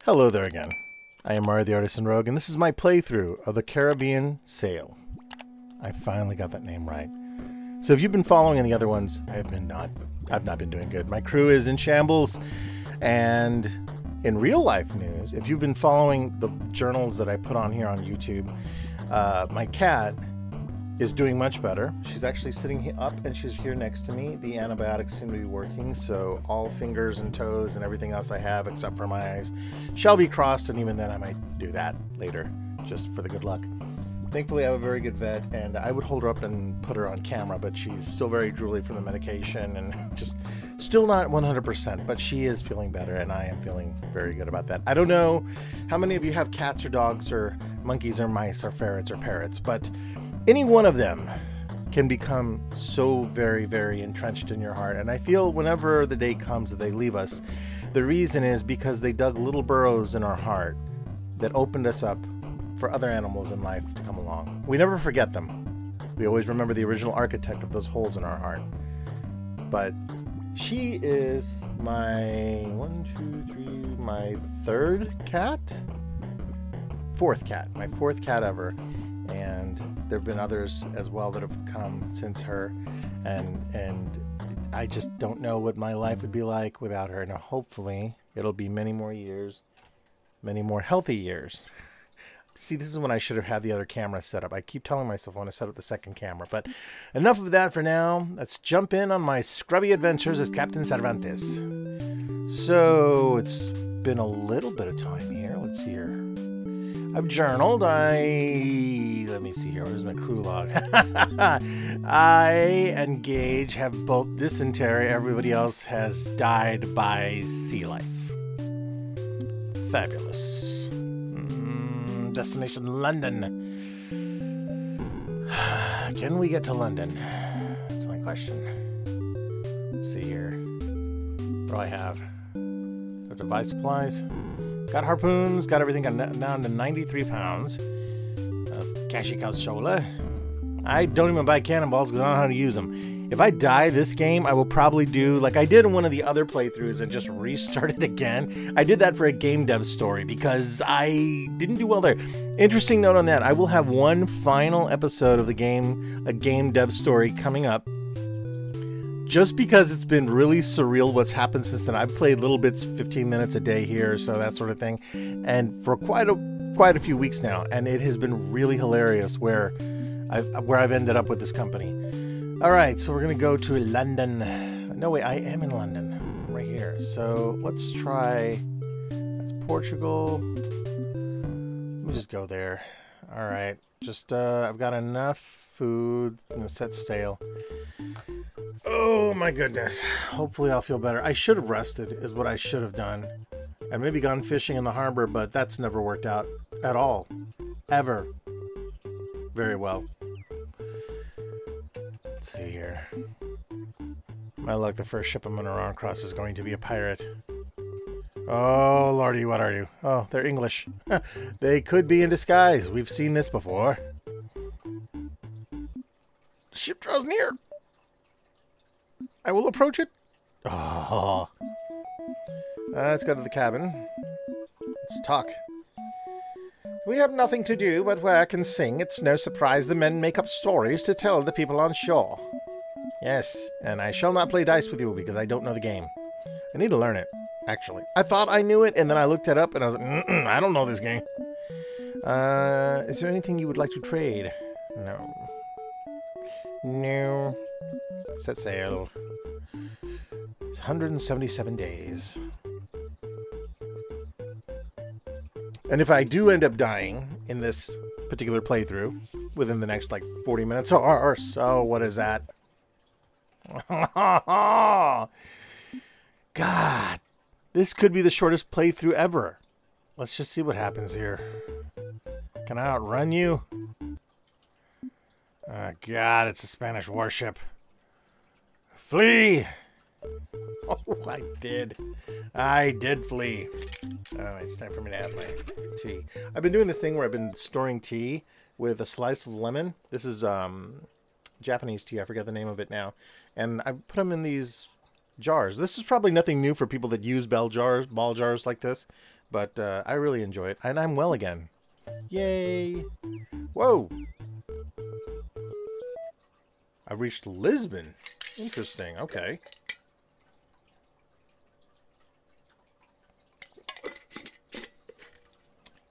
Hello there again. I am Mario the Artisan Rogue, and this is my playthrough of the Caribbean Sail. I finally got that name right. So if you've been following the other ones, I've not been doing good. My crew is in shambles, and in real life news, if you've been following the journals that I put on here on YouTube, my cat is doing much better. She's actually sitting up and she's here next to me. The antibiotics seem to be working, so all fingers and toes and everything else I have except for my eyes shall be crossed, and even then I might do that later just for the good luck. Thankfully I have a very good vet, and I would hold her up and put her on camera, but she's still very drooly from the medication and just still not 100%, but she is feeling better, and I am feeling very good about that. I don't know how many of you have cats or dogs or monkeys or mice or ferrets or parrots, but any one of them can become so very, very entrenched in your heart. And I feel whenever the day comes that they leave us, the reason is because they dug little burrows in our heart that opened us up for other animals in life to come along. We never forget them. We always remember the original architect of those holes in our heart. But she is my my fourth cat ever. And there have been others as well that have come since her, and I just don't know what my life would be like without her. Now hopefully it'll be many more years, many more healthy years. See, this is when I should have had the other camera set up. I keep telling myself I want to set up the second camera, but enough of that for now. Let's jump in on my scrubby adventures as Captain Cervantes. So it's been a little bit of time here. Let's see here. I've journaled. Let me see here. Where's my crew log? I and Gage have both dysentery. Everybody else has died by sea life. Fabulous. Destination London. Can we get to London? That's my question. Let's see here. What do I have? Device supplies. Got harpoons, got everything, got down to 93 pounds of Cachical. I don't even buy cannonballs because I don't know how to use them. If I die this game, I will probably do like I did in one of the other playthroughs and just restart it again. I did that for a game dev story because I didn't do well there. Interesting note on that, I will have one final episode of the game, a game dev story coming up. Just because it's been really surreal what's happened since then. I've played little bits, 15 minutes a day here, so that sort of thing, and for quite a few weeks now, and it has been really hilarious where I've ended up with this company. All right, so we're gonna go to London. No, wait, I am in London, right here. So let's try. That's Portugal. Let me just go there. All right, just I've got enough food. I'm gonna set sail. Oh my goodness. Hopefully I'll feel better. I should have rested is what I should have done. And maybe gone fishing in the harbor, but that's never worked out at all. Ever. Very well. Let's see here. My luck, the first ship I'm going to run across is going to be a pirate. Oh, lordy, what are you? Oh, they're English. They could be in disguise. We've seen this before. The ship draws near. I will approach it. Oh. Let's go to the cabin. Let's talk. We have nothing to do but work and sing. It's no surprise the men make up stories to tell the people on shore. Yes, and I shall not play dice with you because I don't know the game. I need to learn it, actually. I thought I knew it, and then I looked it up, and I was like, I don't know this game. Is there anything you would like to trade? No. No. Set sail. It's 177 days. And if I do end up dying in this particular playthrough within the next like 40 minutes or so, what is that? God, this could be the shortest playthrough ever. Let's just see what happens here. Can I outrun you? Oh God, it's a Spanish warship. Flee! Oh, I did flee. Oh, it's time for me to add my tea. I've been doing this thing where I've been storing tea with a slice of lemon. This is Japanese tea. I forget the name of it now. And I put them in these jars. This is probably nothing new for people that use ball jars like this, but I really enjoy it. And I'm well again. Yay. Whoa. I've reached Lisbon. Interesting. Okay.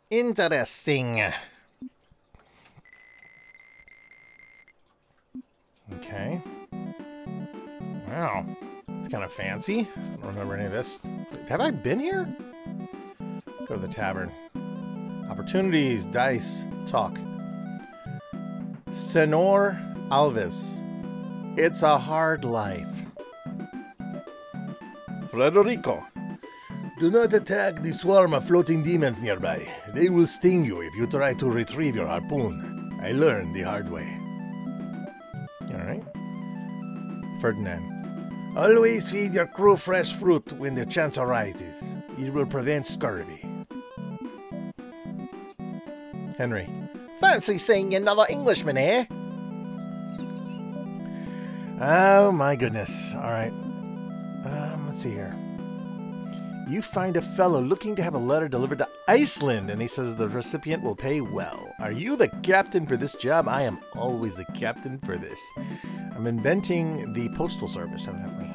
Interesting. Okay. Wow. It's kind of fancy. I don't remember any of this. Have I been here? Go to the tavern. Opportunities, dice, talk. Senor Alves. It's a hard life. Frederico. Do not attack the swarm of floating demons nearby. They will sting you if you try to retrieve your harpoon. I learned the hard way. Alright. Ferdinand. Always feed your crew fresh fruit when the chance arises. It will prevent scurvy. Henry. Fancy seeing another Englishman here. Oh my goodness. Alright. Let's see here. You find a fellow looking to have a letter delivered to Iceland, and he says the recipient will pay well. Are you the captain for this job? I am always the captain for this. I'm inventing the postal service, evidently.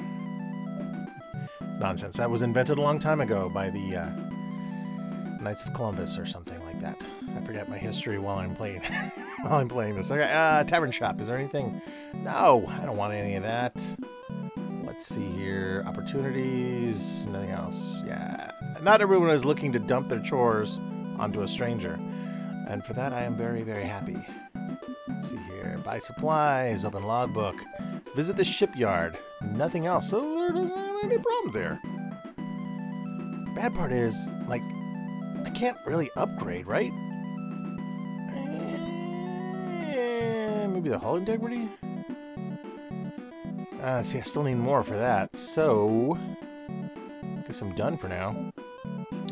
Nonsense. That was invented a long time ago by the Knights of Columbus or something like that. I forget my history while I'm playing this. Okay, tavern shop. Is there anything? No, I don't want any of that. Let's see here. Opportunities. Nothing else. Yeah. Not everyone is looking to dump their chores onto a stranger. And for that, I am very, very happy. Let's see here. Buy supplies. Open logbook. Visit the shipyard. Nothing else. So there doesn't have any problems there. Bad part is, like, I can't really upgrade, right? Maybe the hull integrity? See, I still need more for that, so I guess I'm done for now.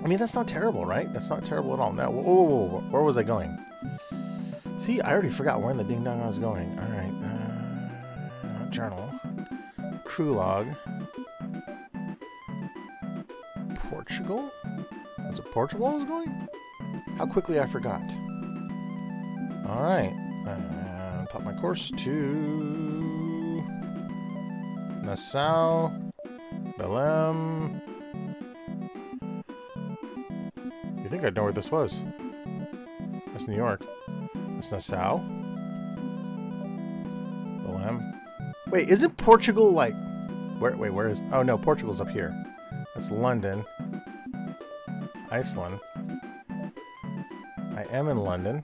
I mean, that's not terrible, right? That's not terrible at all. Now, whoa, where was I going? See, I already forgot where in the ding-dong I was going. All right, journal, crew log, Portugal? Was it Portugal I was going? How quickly I forgot. All right, top my course to Nassau, Belém. You think I'd know where this was? That's New York. That's Nassau. Belém. Wait, isn't Portugal like... Wait, where is... Oh, no, Portugal's up here. That's London. Iceland. I am in London.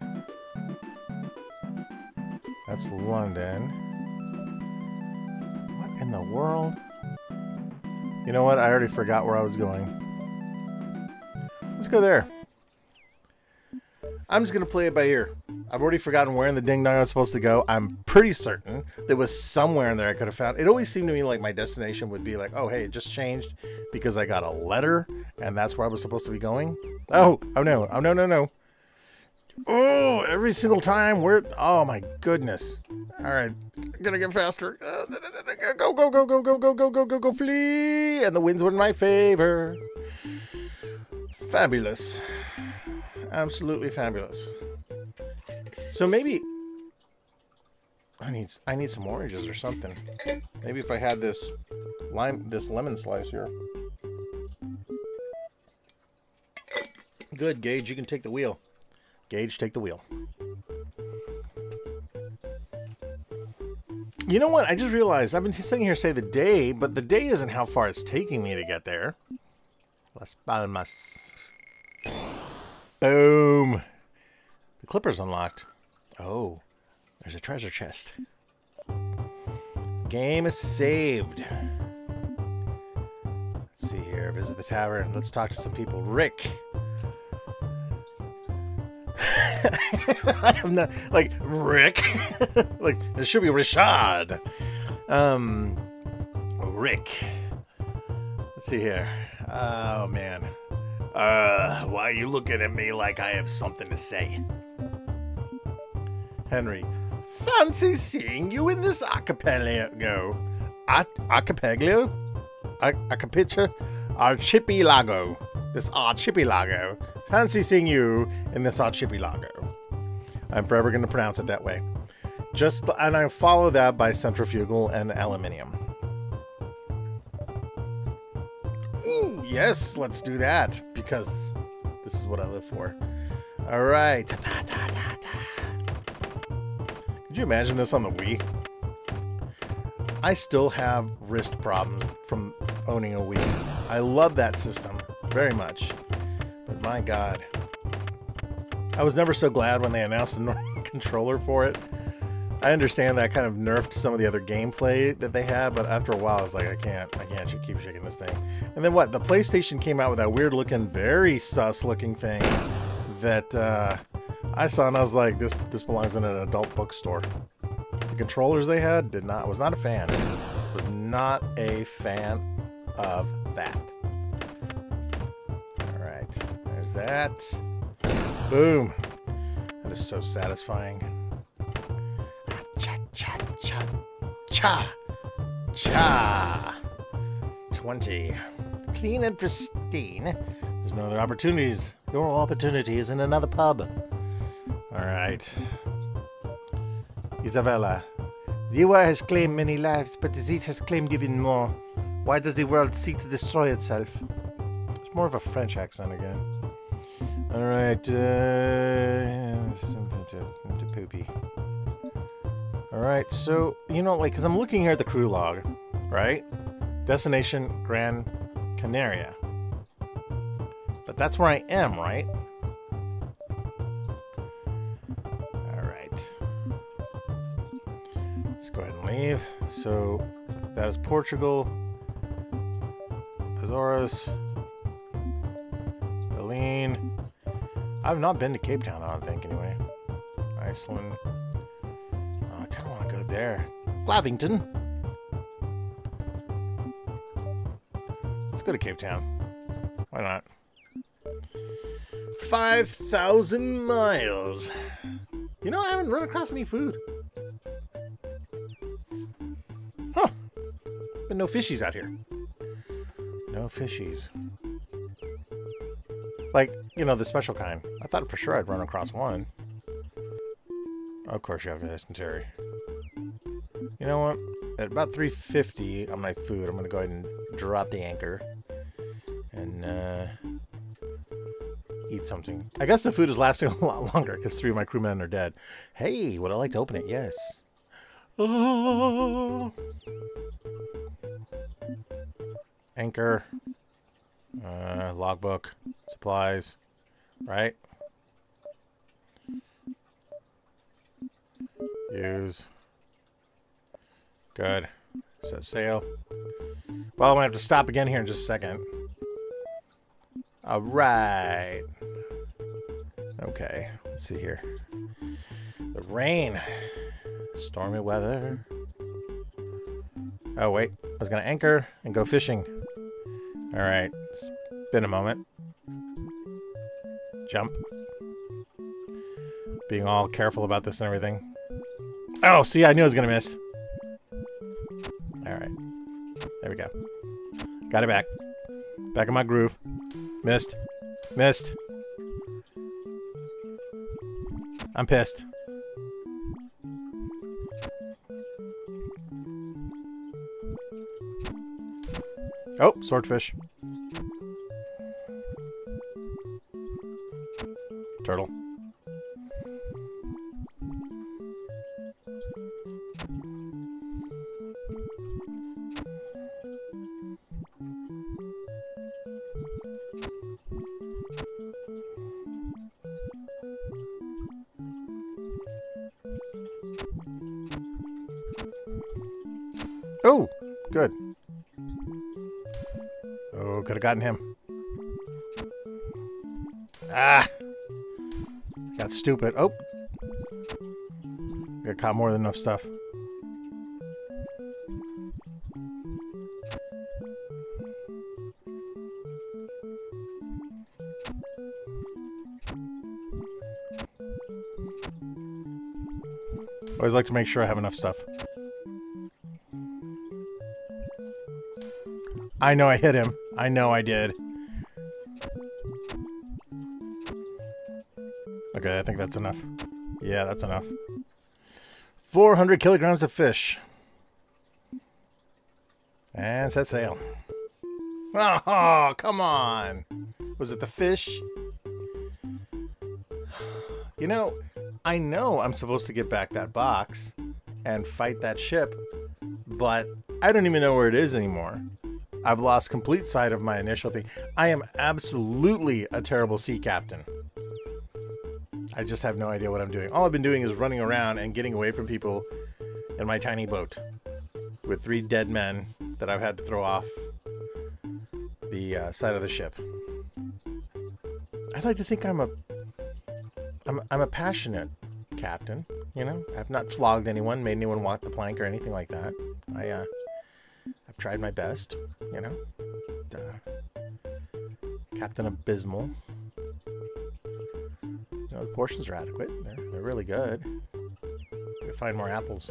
That's London. What in the world? You know what? I already forgot where I was going. Let's go there. I'm just going to play it by ear. I've already forgotten where in the ding-dong I was supposed to go. I'm pretty certain there was somewhere in there I could have found. It always seemed to me like my destination would be like, oh, hey, it just changed because I got a letter, and that's where I was supposed to be going. Oh no. Oh, no. Oh, every single time. Oh, my goodness. All right. I'm going to get faster. Go, flee. And the winds were in my favor. Fabulous. Absolutely fabulous. So maybe I need some oranges or something. Maybe if I had this lemon slice here. Good, Gage, you can take the wheel. Gage, take the wheel. You know what? I just realized I've been sitting here saying the day, but the day isn't how far it's taking me to get there. Las Palmas. Boom. The clipper's unlocked. Oh, there's a treasure chest. Game is saved. Let's see here. Visit the tavern. Let's talk to some people. Rick. I'm not like Rick. Like it should be Rashad. Rick. Let's see here. Oh man. Why are you looking at me like I have something to say? Henry. Fancy seeing you in this archipelago. Archipelago? archipelago. This archipelago. Fancy seeing you in this archipelago. I'm forever going to pronounce it that way. And I follow that by centrifugal and aluminium. Ooh, yes, let's do that, because this is what I live for. All right. Could you imagine this on the Wii? I still have wrist problems from owning a Wii. I love that system very much, but my God. I was never so glad when they announced a normal controller for it. I understand that kind of nerfed some of the other gameplay that they had, but after a while I was like, I can't keep shaking this thing. And then what? The PlayStation came out with that weird looking, very sus looking thing that I saw, and I was like, this belongs in an adult bookstore. The controllers they had was not a fan. Was not a fan of that. Alright, there's that. Boom. That is so satisfying. Cha cha cha cha cha. 20. Clean and pristine. There's no other opportunities. Your opportunity is in another pub. Alright. Isabella. The war has claimed many lives, but disease has claimed even more. Why does the world seek to destroy itself? It's more of a French accent again. Alright, something to poopy. Alright, so, you know, like, because I'm looking here at the crew log, right? Destination Gran Canaria. But that's where I am, right? Alright. Let's go ahead and leave. So, that is Portugal. Azores. Berlin. I've not been to Cape Town, I don't think, anyway. Iceland. Oh, I kind of want to go there. Glavington. Let's go to Cape Town. Why not? 5,000 miles. You know, I haven't run across any food. Huh. But no fishies out here. No fishies. Like, you know, the special kind. I thought for sure I'd run across one. Of course you have dysentery. You know what? At about 350 on my food, I'm going to go ahead and drop the anchor. And, eat something. I guess the food is lasting a lot longer because 3 of my crewmen are dead. Hey, would I like to open it? Yes. Oh. Anchor. Logbook. Supplies. Right? Use. Good. Set sail. Well, I'm going to have to stop again here in just a second. Alright. Okay. Let's see here. The rain. Stormy weather. Oh, wait. I was going to anchor and go fishing. Alright. It's been a moment. Jump. Being all careful about this and everything. Oh, see, I knew I was going to miss. Alright. There we go. Got it back. Back in my groove. Missed. Missed. I'm pissed. Oh, swordfish. Turtle. Oh, good. Oh, could have gotten him. Ah! Got stupid. Oh! Got caught more than enough stuff. Always like to make sure I have enough stuff. I know I hit him. I know I did. Okay, I think that's enough. Yeah, that's enough. 400 kilograms of fish. And set sail. Oh, come on. Was it the fish? You know I'm supposed to get back that box and fight that ship, but I don't even know where it is anymore. I've lost complete sight of my initial thing. I am absolutely a terrible sea captain. I just have no idea what I'm doing. All I've been doing is running around and getting away from people in my tiny boat with 3 dead men that I've had to throw off the side of the ship. I'd like to think I'm a passionate captain, you know? I've not flogged anyone, made anyone walk the plank or anything like that. I've tried my best, you know? Captain Abysmal. You know, the portions are adequate. They're really good. We find more apples.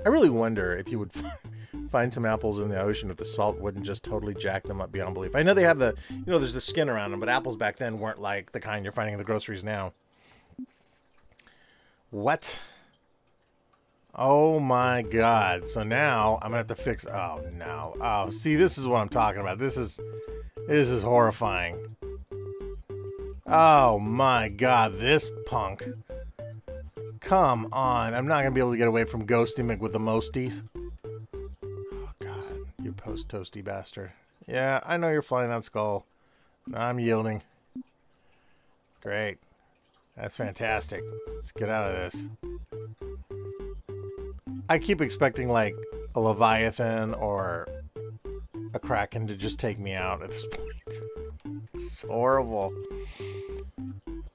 I really wonder if you would find some apples in the ocean if the salt wouldn't just totally jack them up beyond belief. I know they have the, you know, there's the skin around them, but apples back then weren't like the kind you're finding in the groceries now. What? Oh my God. So now I'm gonna have to fix, oh no. Oh, see, this is what I'm talking about. This is horrifying. Oh my God, this punk. Come on. I'm not gonna be able to get away from Ghosty Mick with the mosties. Oh God, you post-toasty bastard. Yeah, I know you're flying that skull. I'm yielding. Great. That's fantastic. Let's get out of this. I keep expecting like a Leviathan or a Kraken to just take me out at this point. It's horrible.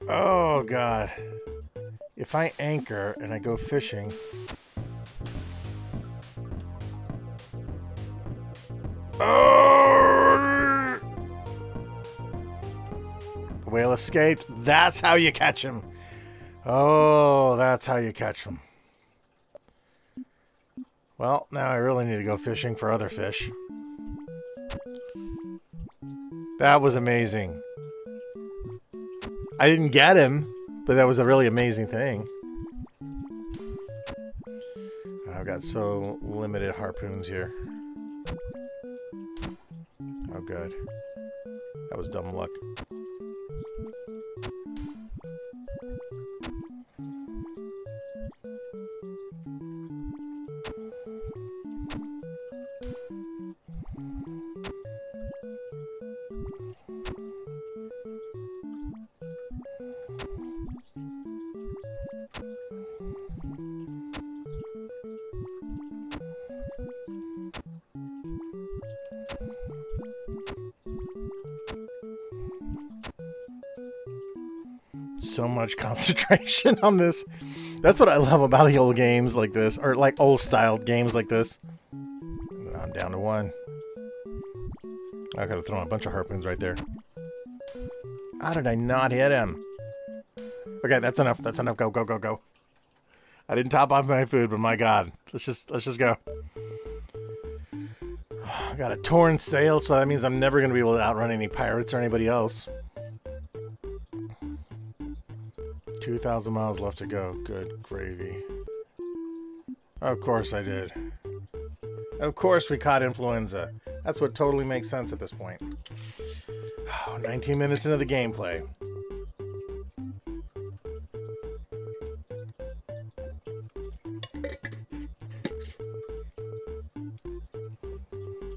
Oh God. If I anchor and I go fishing, oh! The whale escaped. That's how you catch him. Oh, that's how you catch him. Well, now I really need to go fishing for other fish. That was amazing. I didn't get him, but that was a really amazing thing. I've got so limited harpoons here. Oh, good. That was dumb luck. So much concentration on this. That's what I love about the old games like this, or like old styled games like this. I'm down to 1. I could have thrown a bunch of harpoons right there. How did I not hit him? Okay, that's enough. That's enough. Go, go, go, go. I didn't top off my food, but my God, let's just go. I got a torn sail, so that means I'm never going to be able to outrun any pirates or anybody else. 2,000 miles left to go. Good gravy. Of course I did. Of course we caught influenza. That's what totally makes sense at this point. Oh, 19 minutes into the gameplay.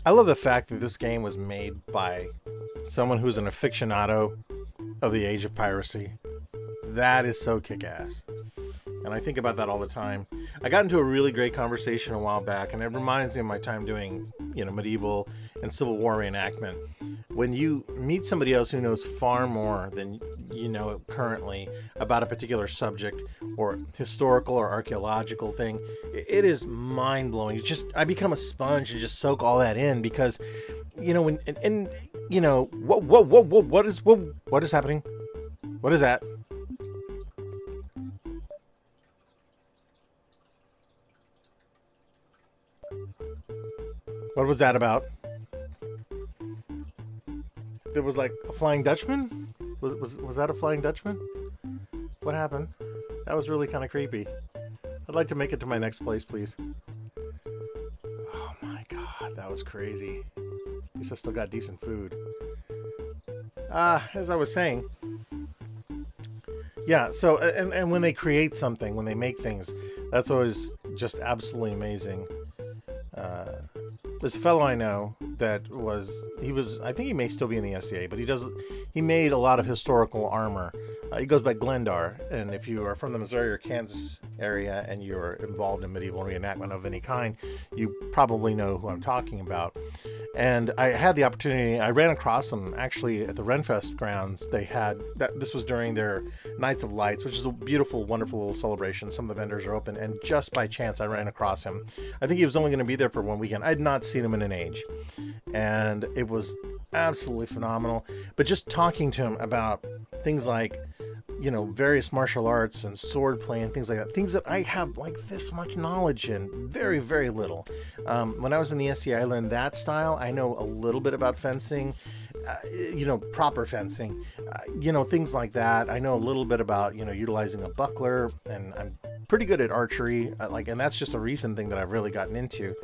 I love the fact that this game was made by someone who's an aficionado of the age of piracy. That is so kick-ass. And I think about that all the time. I got into a really great conversation a while back, and it reminds me of my time doing, you know, medieval and Civil War reenactment. When you meet somebody else who knows far more than you know currently about a particular subject or historical or archaeological thing, it is mind-blowing. I become a sponge and just soak all that in because, you know, and you know, what is happening? What is that? What was that about? there was like a Flying Dutchman? Was that a Flying Dutchman? What happened? That was really kind of creepy. I'd like to make it to my next place, please. Oh my god, that was crazy. At least I still got decent food. As I was saying, yeah, so, and when they create something, when they make things, that's always just absolutely amazing. This fellow I know that I think he may still be in the SCA, but he made a lot of historical armor. He goes by Glendar, and if you are from the Missouri or Kansas area and you're involved in medieval reenactment of any kind, you probably know who I'm talking about. And I had the opportunity, I ran across them actually at the Renfest grounds. They had, this was during their Nights of Lights, which is a beautiful, wonderful little celebration. Some of the vendors are open, and just by chance I ran across him. I think he was only going to be there for one weekend. I had not seen him in an age. And it was absolutely phenomenal. But just talking to him about things like, you know, various martial arts and sword play and things like that. Things that I have like this much knowledge in. Very, very little. When I was in the SCA, I learned that style. I know a little bit about fencing, you know, proper fencing, you know, things like that. I know a little bit about, you know, utilizing a buckler, and I'm pretty good at archery. And that's just a recent thing that I've really gotten into.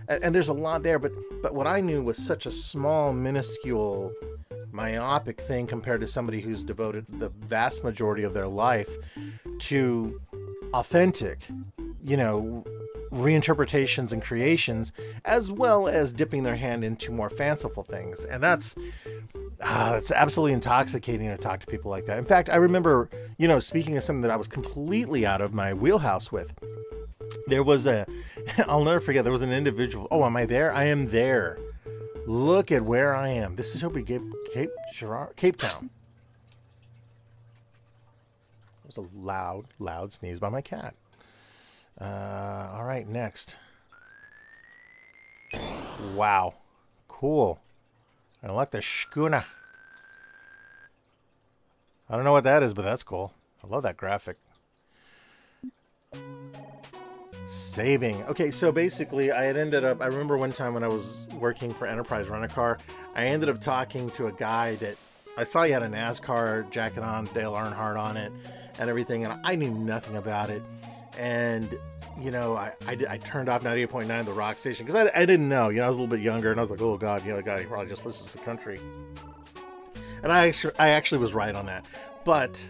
And there's a lot there, but what I knew was such a small, minuscule, myopic thing compared to somebody who's devoted the vast majority of their life to authentic, you know, reinterpretations and creations, as well as dipping their hand into more fanciful things. And that's it's absolutely intoxicating to talk to people like that. In fact, I remember, you know, speaking of something that I was completely out of my wheelhouse with. There was I'll never forget, there was an individual. Oh, am I there? I am there. Look at where I am. This is Cape Town. That was a loud sneeze by my cat. All right, next. Wow. Cool. I like the schooner. I don't know what that is, but that's cool. I love that graphic. Saving. Okay, so basically I remember one time when I was working for Enterprise Rent-A-Car, I ended up talking to a guy that I saw he had a NASCAR jacket on, Dale Earnhardt on it and everything, and I knew nothing about it. And, you know, I turned off 98.9 the rock station because I didn't know. You know, I was a little bit younger, and I was like, oh god, you know, the guy probably just listens to country. And I actually was right on that. But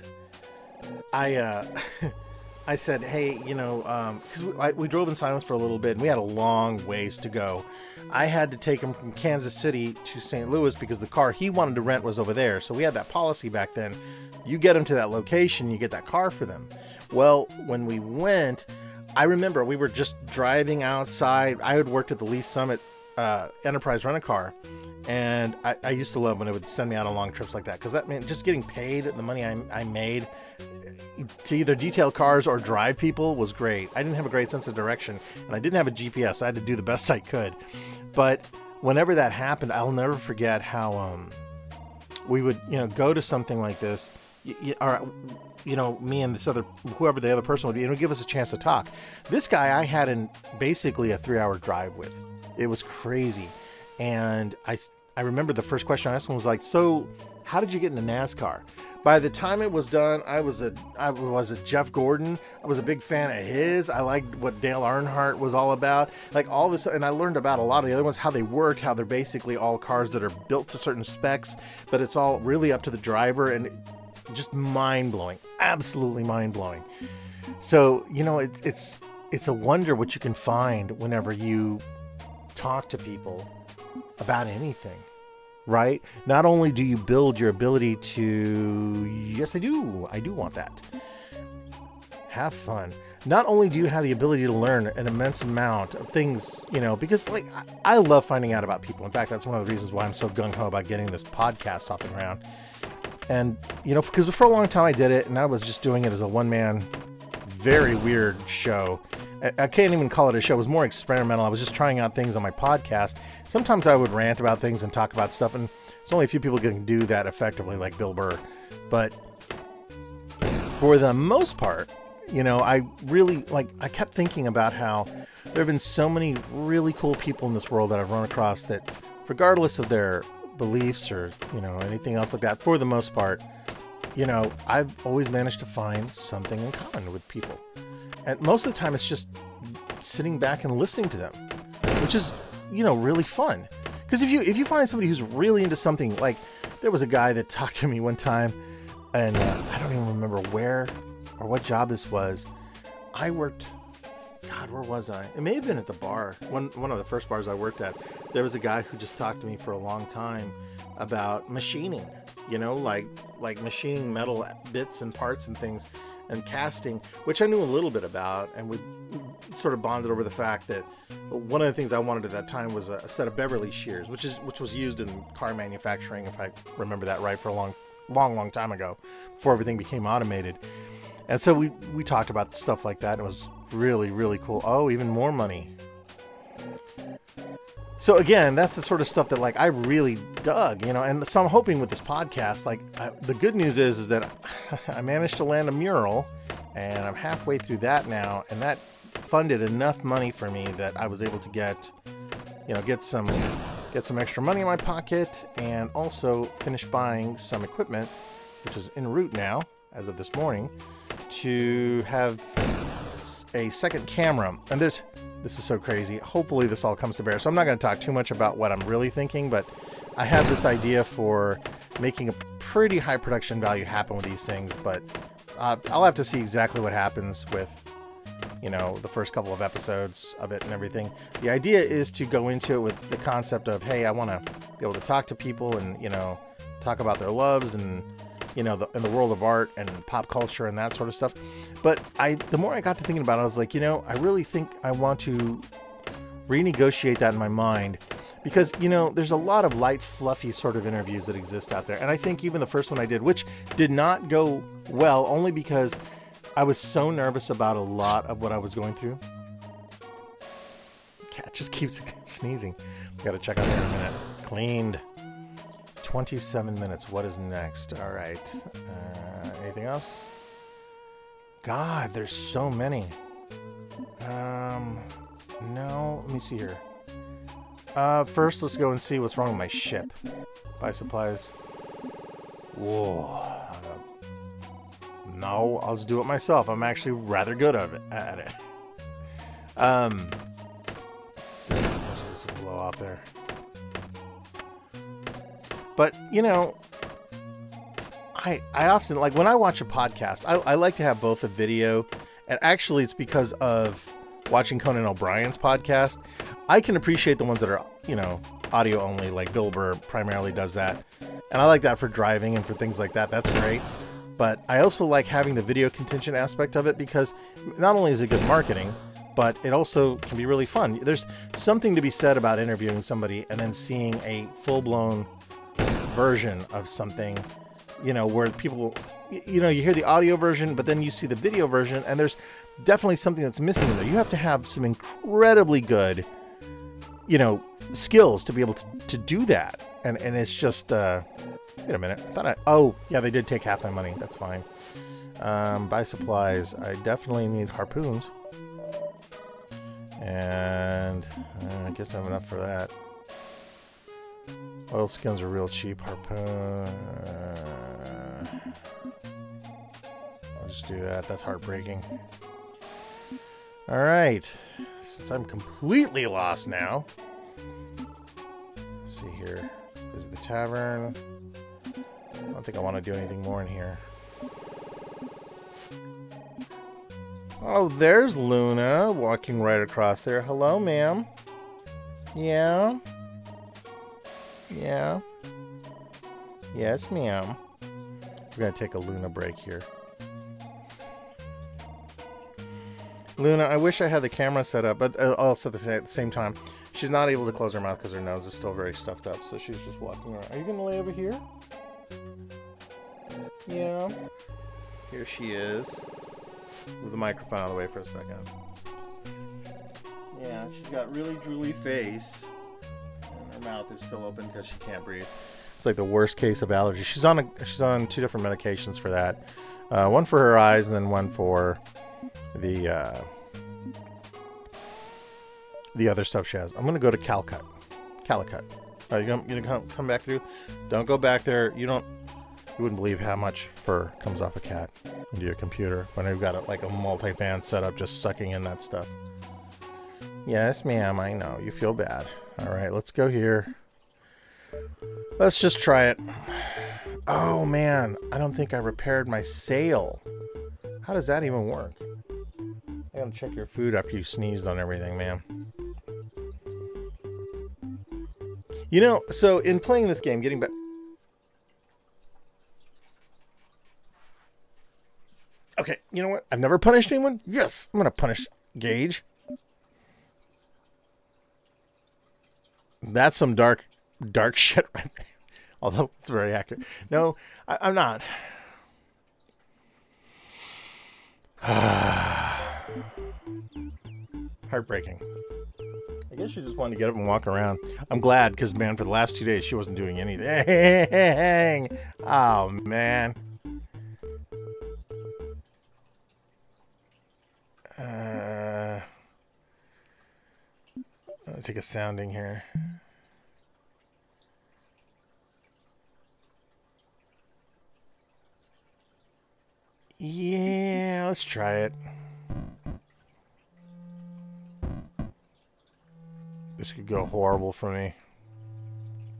I said, hey, you know, because we drove in silence for a little bit, and we had a long ways to go. I had to take him from Kansas City to St. Louis because the car he wanted to rent was over there. So we had that policy back then. You get them to that location, you get that car for them. Well, when we went, I remember we were just driving outside. I had worked at the Lee Summit Enterprise Rent-A-Car. And I used to love when it would send me out on long trips like that, because that meant just getting paid the money I made to either detail cars or drive people was great. I didn't have a great sense of direction, and I didn't have a GPS. So I had to do the best I could. But whenever that happened, I'll never forget how we would, you know, go to something like this, or, you know, me and this other, whoever the other person would be, and it would give us a chance to talk. This guy I had in basically a 3-hour drive with. It was crazy. And I remember the first question I asked him was like, so how did you get into NASCAR? By the time it was done, I was a Jeff Gordon. I was a big fan of his. I liked what Dale Earnhardt was all about. Like all this, and I learned about a lot of the other ones, how they worked, how they're basically all cars that are built to certain specs, but it's all really up to the driver, and just mind-blowing. Absolutely mind-blowing. So, you know, it's a wonder what you can find whenever you talk to people about anything, right? Not only do you build your ability to, yes, I do want that. Have fun. Not only do you have the ability to learn an immense amount of things, you know, because like I love finding out about people. In fact, that's one of the reasons why I'm so gung-ho about getting this podcast off the ground. And, you know, because for a long time I did it, and I was just doing it as a one-man, very weird show. I can't even call it a show. It was more experimental. I was just trying out things on my podcast. Sometimes I would rant about things and talk about stuff, and there's only a few people who can do that effectively, like Bill Burr. But for the most part, you know, I kept thinking about how there have been so many really cool people in this world that I've run across that, regardless of their beliefs or, you know, anything else like that, for the most part, you know, I've always managed to find something in common with people. And most of the time it's just sitting back and listening to them, which is, you know, really fun. Because if you find somebody who's really into something, like there was a guy that talked to me one time, and I don't even remember where or what job this was. I worked, God, where was I? It may have been at the bar. One of the first bars I worked at. There was a guy who just talked to me for a long time about machining, you know, like machining metal bits and parts and things, and casting, which I knew a little bit about, and we sort of bonded over the fact that one of the things I wanted at that time was a set of Beverly shears, which was used in car manufacturing, if I remember that right, for a long time ago, before everything became automated. And so we talked about stuff like that. And it was really, really cool. Oh, even more money. So again, that's the sort of stuff that, like, I really dug, you know. And so I'm hoping with this podcast, like, the good news is that I managed to land a mural, and I'm halfway through that now, and that funded enough money for me that I was able to get some extra money in my pocket, and also finish buying some equipment, which is en route now, as of this morning, to have a second camera. And this is so crazy. Hopefully this all comes to bear. So I'm not going to talk too much about what I'm really thinking, but I have this idea for making a pretty high production value happen with these things, but I'll have to see exactly what happens with, you know, the first couple of episodes of it and everything. The idea is to go into it with the concept of, hey, I want to be able to talk to people and, you know, talk about their loves and, you know, in the world of art and pop culture and that sort of stuff. But the more I got to thinking about it, I was like, you know, I really think I want to renegotiate that in my mind, because, you know, there's a lot of light, fluffy sort of interviews that exist out there. And I think even the first one I did, which did not go well, only because I was so nervous about a lot of what I was going through. Cat just keeps sneezing. Got to check out there in a minute. Cleaned. 27 minutes. What is next? All right. Anything else? God, there's so many. No. Let me see here. First, let's go and see what's wrong with my ship. Buy supplies. Whoa. No, I'll just do it myself. I'm actually rather good at it. So this will blow out there. But, you know, I often, like, when I watch a podcast, I like to have both a video, and actually it's because of watching Conan O'Brien's podcast. I can appreciate the ones that are, you know, audio only, like Bill Burr primarily does that. And I like that for driving and for things like that. That's great. But I also like having the video contingent aspect of it, because not only is it good marketing, but it also can be really fun. There's something to be said about interviewing somebody and then seeing a full-blown version of something, you know, where people, you know, you hear the audio version, but then you see the video version, and there's definitely something that's missing in there. You have to have some incredibly good, you know, skills to be able to do that. And it's just, wait a minute. Oh, yeah, they did take half my money. That's fine. Buy supplies. I definitely need harpoons. And I guess I have enough for that. Oil skins are real cheap. Harpoon. I'll just do that. That's heartbreaking. Alright. Since I'm completely lost now. Let's see here. Visit the tavern. I don't think I want to do anything more in here. Oh, there's Luna walking right across there. Hello, ma'am. Yeah? Yeah? Yes, ma'am. We're going to take a Luna break here. Luna, I wish I had the camera set up, but also at the same time, she's not able to close her mouth because her nose is still very stuffed up, so she's just walking around. Are you going to lay over here? Yeah. Here she is. Move the microphone out of the way for a second. Yeah, she's got really drooly face. And her mouth is still open because she can't breathe. It's like the worst case of allergy. She's on 2 different medications for that. One for her eyes and then one for the other stuff she has. I'm going to go to Calicut. Are you gonna come back through? Don't go back there. You wouldn't believe how much fur comes off a cat into your computer when you've got like a multi-fan setup just sucking in that stuff. Yes, ma'am, I know. You feel bad. All right, let's go here. Let's just try it. Oh, man. I don't think I repaired my sail. How does that even work? I gotta check your food after you sneezed on everything, ma'am. You know, so in playing this game, getting back... Okay, you know what? I've never punished anyone. Yes, I'm gonna punish Gage. That's some dark shit right there. Although it's very accurate. No, I'm not. Heartbreaking. I guess she just wanted to get up and walk around. I'm glad, because, man, for the last 2 days, she wasn't doing anything. Oh, man. Let me take a sounding here. Yeah, let's try it. This could go horrible for me.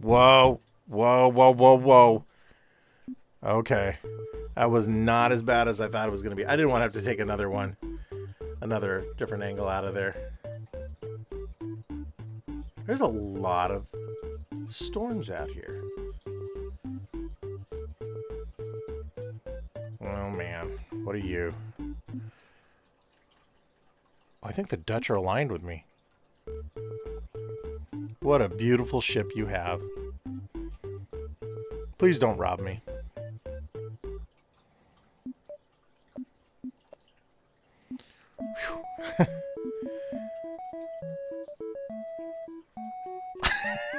Whoa. Whoa, whoa, whoa, whoa. Okay. That was not as bad as I thought it was going to be. I didn't want to have to take another one. Another different angle out of there. There's a lot of storms out here. Oh, man. What are you? I think the Dutch are aligned with me. What a beautiful ship you have. Please don't rob me.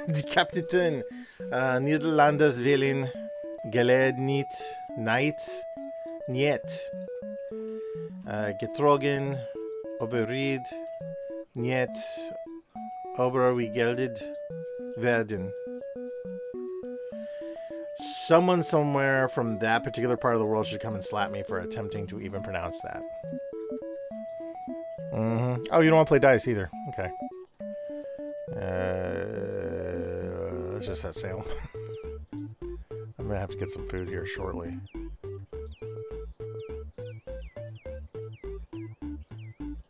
Die Captain, Nederlanders willen geleid niet, niet, getrogen, overreed, niet, overgelded werden. Someone somewhere from that particular part of the world should come and slap me for attempting to even pronounce that. Mm-hmm. Oh, you don't want to play dice either. Okay. Let's just set sail. I'm gonna have to get some food here shortly.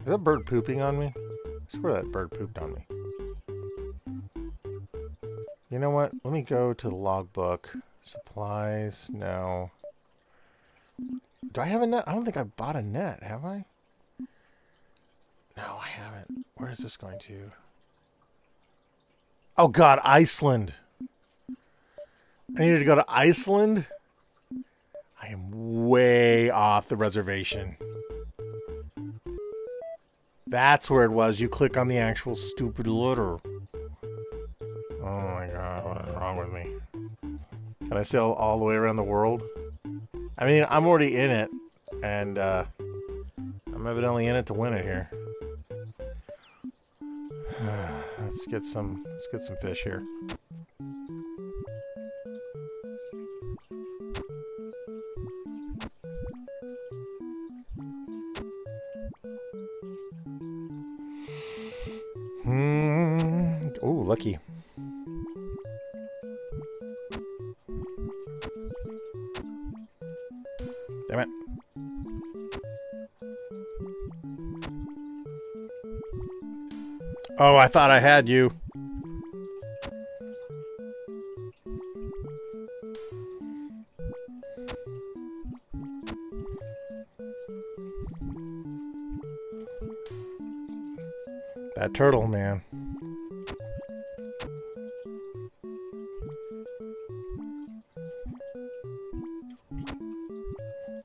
Is that bird pooping on me? I swear that bird pooped on me. You know what? Let me go to the logbook. Supplies, no. Do I have a net? I don't think I bought a net, have I? No, I haven't. Where is this going to? Oh God, Iceland. I needed to go to Iceland? I am way off the reservation. That's where it was. You click on the actual stupid letter. Oh my God, what is wrong with me? Can I sail all the way around the world? I mean, I'm already in it, and I'm evidently in it to win it here. Let's get some fish here. Oh, lucky. Damn it. Oh, I thought I had you. That turtle, man.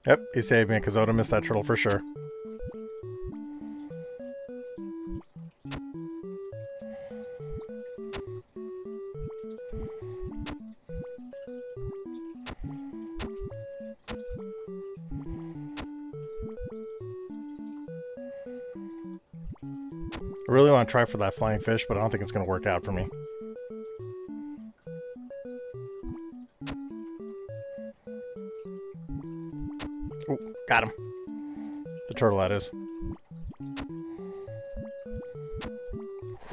Yep, he saved me because I would have missed that turtle for sure. I really want to try for that flying fish, but I don't think it's going to work out for me. Oh, got him. The turtle, that is.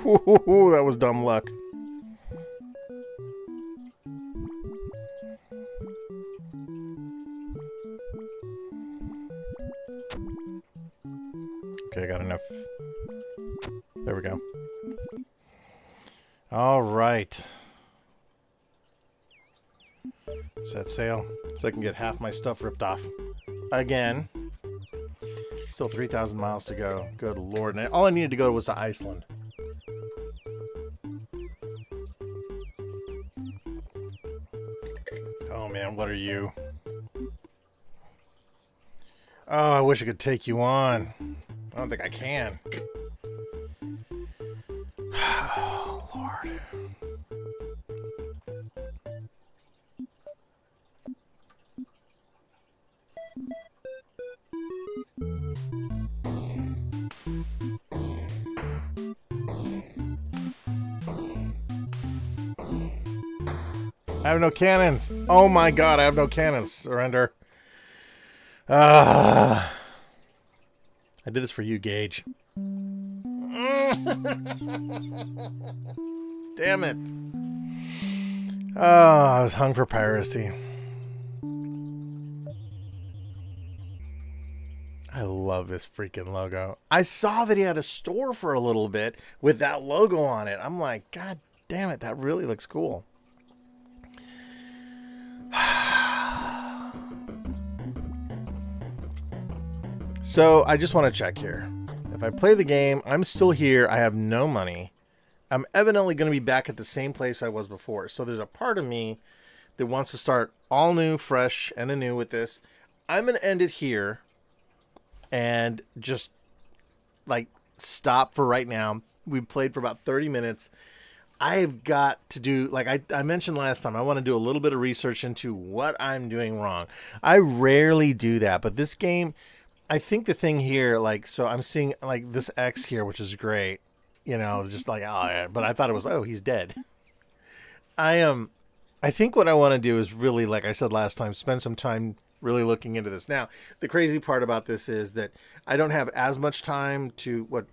Whoo, that was dumb luck. Okay, I got enough. There we go. All right. Set sail so I can get half my stuff ripped off. Again. Still 3,000 miles to go. Good Lord. And all I needed to go was to Iceland. Oh, man, what are you? Oh, I wish I could take you on. I don't think I can. Oh, Lord. I have no cannons. Oh my God, I have no cannons. Surrender. I did this for you, Gage. Damn it. Oh, I was hung for piracy. I love this freaking logo. I saw that he had a store for a little bit with that logo on it. I'm like, God damn it, that really looks cool. So I just want to check here. If I play the game, I'm still here. I have no money. I'm evidently going to be back at the same place I was before. So there's a part of me that wants to start all new, fresh, and anew with this. I'm going to end it here and just like stop for right now. We've played for about 30 minutes. I've got to do, like I mentioned last time, I want to do a little bit of research into what I'm doing wrong. I rarely do that, but this game, I think the thing here, like, so I'm seeing like this X here, which is great, you know, just like, oh, yeah, but I thought it was, oh, he's dead. I think what I want to do is really, like I said last time, spend some time really looking into this. Now, the crazy part about this is that I don't have as much time to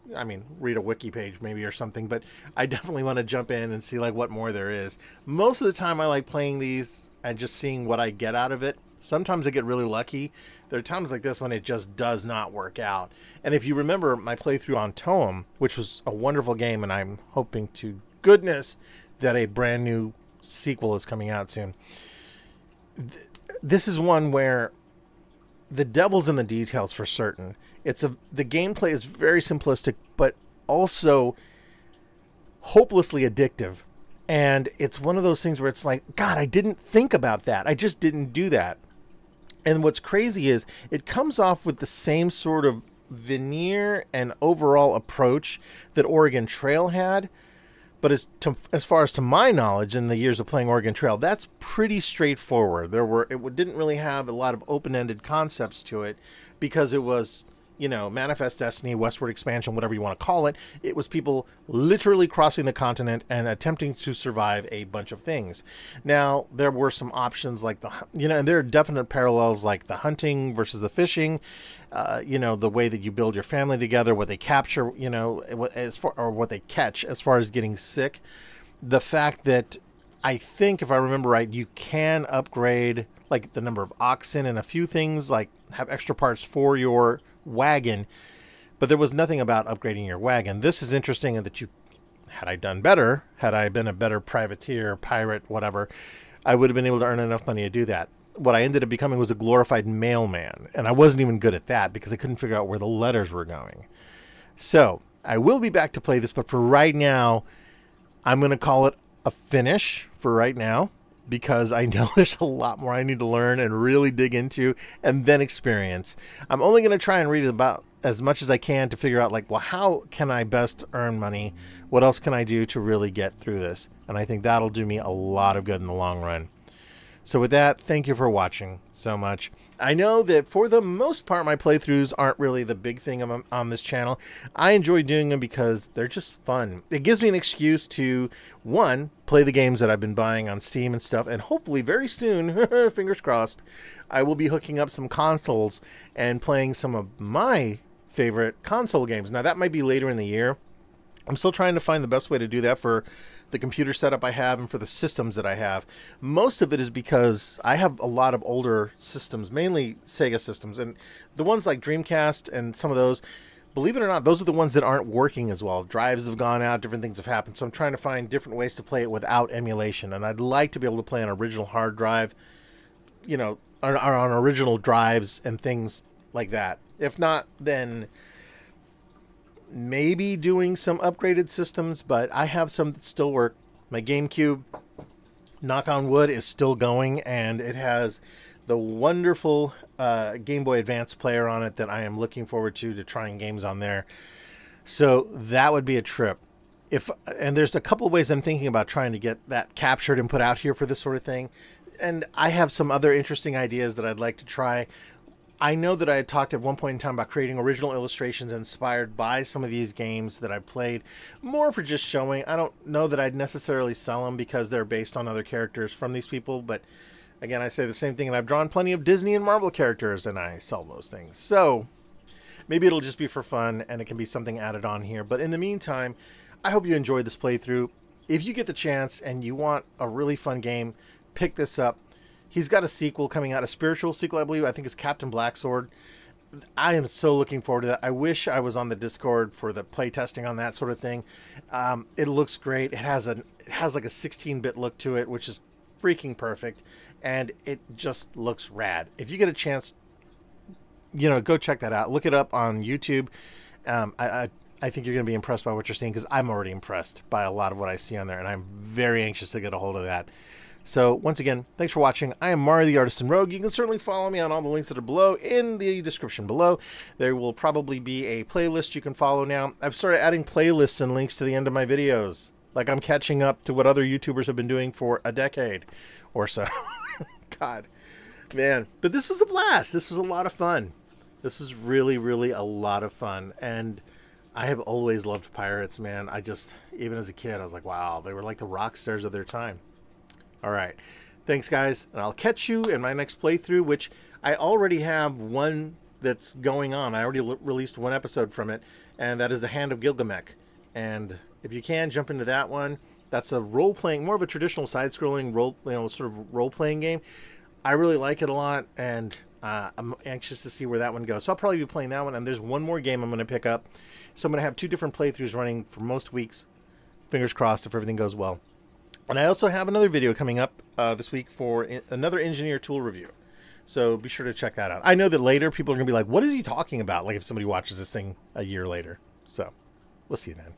read a wiki page maybe or something, but I definitely want to jump in and see like what more there is. Most of the time I like playing these and just seeing what I get out of it. Sometimes I get really lucky. There are times like this when it just does not work out. And if you remember my playthrough on Toem, which was a wonderful game, and I'm hoping to goodness that a brand new sequel is coming out soon. This is one where the devil's in the details for certain. The gameplay is very simplistic, but also hopelessly addictive. And it's one of those things where it's like, God, I didn't think about that. I just didn't do that. And what's crazy is it comes off with the same sort of veneer and overall approach that Oregon Trail had. But as far as to my knowledge in the years of playing Oregon Trail, that's pretty straightforward. It didn't really have a lot of open-ended concepts to it because it was, you know, Manifest Destiny, Westward Expansion, whatever you want to call it. It was people literally crossing the continent and attempting to survive a bunch of things. Now, there were some options like and there are definite parallels like the hunting versus the fishing, the way that you build your family together, what they capture, or what they catch as far as getting sick. The fact that I think, if I remember right, you can upgrade like the number of oxen and a few things, like have extra parts for your wagon, but there was nothing about upgrading your wagon. This is interesting in that had I done better, had I been a better privateer, pirate, whatever, I would have been able to earn enough money to do that. What I ended up becoming was a glorified mailman, and I wasn't even good at that because I couldn't figure out where the letters were going. So I will be back to play this, but for right now, I'm going to call it a finish for right now, because I know there's a lot more I need to learn and really dig into and then experience. I'm only going to try and read about as much as I can to figure out, like, well, how can I best earn money? What else can I do to really get through this? And I think that'll do me a lot of good in the long run. So with that, thank you for watching so much. I know that for the most part, my playthroughs aren't really the big thing on this channel. I enjoy doing them because they're just fun. It gives me an excuse to, one, play the games that I've been buying on Steam and stuff, and hopefully very soon, fingers crossed, I will be hooking up some consoles and playing some of my favorite console games. Now, that might be later in the year. I'm still trying to find the best way to do that for the computer setup I have and for the systems that I have. Most of it is because I have a lot of older systems, mainly Sega systems, and the ones like Dreamcast and some of those, believe it or not, those are the ones that aren't working as well. Drives have gone out, different things have happened, so I'm trying to find different ways to play it without emulation, and I'd like to be able to play on original hard drive, you know, or on original drives and things like that. If not, then maybe doing some upgraded systems, but I have some that still work. My GameCube, knock on wood, is still going, and it has the wonderful Game Boy Advance player on it that I am looking forward to trying games on there. So that would be a trip. And there's a couple of ways I'm thinking about trying to get that captured and put out here for this sort of thing. And I have some other interesting ideas that I'd like to try. I know that I had talked at one point in time about creating original illustrations inspired by some of these games that I played, more for just showing. I don't know that I'd necessarily sell them because they're based on other characters from these people, but again, I say the same thing, and I've drawn plenty of Disney and Marvel characters, and I sell those things. So maybe it'll just be for fun, and it can be something added on here. But in the meantime, I hope you enjoyed this playthrough. If you get the chance and you want a really fun game, pick this up. He's got a sequel coming out, a spiritual sequel, I believe. I think it's Captain Blacksword. I am so looking forward to that. I wish I was on the Discord for the playtesting on that sort of thing. It looks great. It has like a 16-bit look to it, which is freaking perfect, and it just looks rad. If you get a chance, you know, go check that out. Look it up on YouTube. I think you're going to be impressed by what you're seeing, because I'm already impressed by a lot of what I see on there, and I'm very anxious to get a hold of that. So, once again, thanks for watching. I am Mario the Artisan Rogue. You can certainly follow me on all the links that are below in the description below. There will probably be a playlist you can follow now. I've started adding playlists and links to the end of my videos. Like I'm catching up to what other YouTubers have been doing for a decade or so. God, man. But this was a blast. This was a lot of fun. This was really, really a lot of fun. And I have always loved pirates, man. Even as a kid, I was like, wow, they were like the rock stars of their time. All right. Thanks, guys. And I'll catch you in my next playthrough, which I already have one that's going on. I already released one episode from it, and that is The Hand of Gilgamesh. And if you can, jump into that one. That's a role-playing, more of a traditional side-scrolling sort of role-playing game. I really like it a lot, and I'm anxious to see where that one goes. So I'll probably be playing that one, and there's one more game I'm going to pick up. So I'm going to have 2 different playthroughs running for most weeks. Fingers crossed if everything goes well. And I also have another video coming up this week for another engineer tool review. So be sure to check that out. I know that later people are going to be like, what is he talking about? Like if somebody watches this thing a year later. So we'll see you then.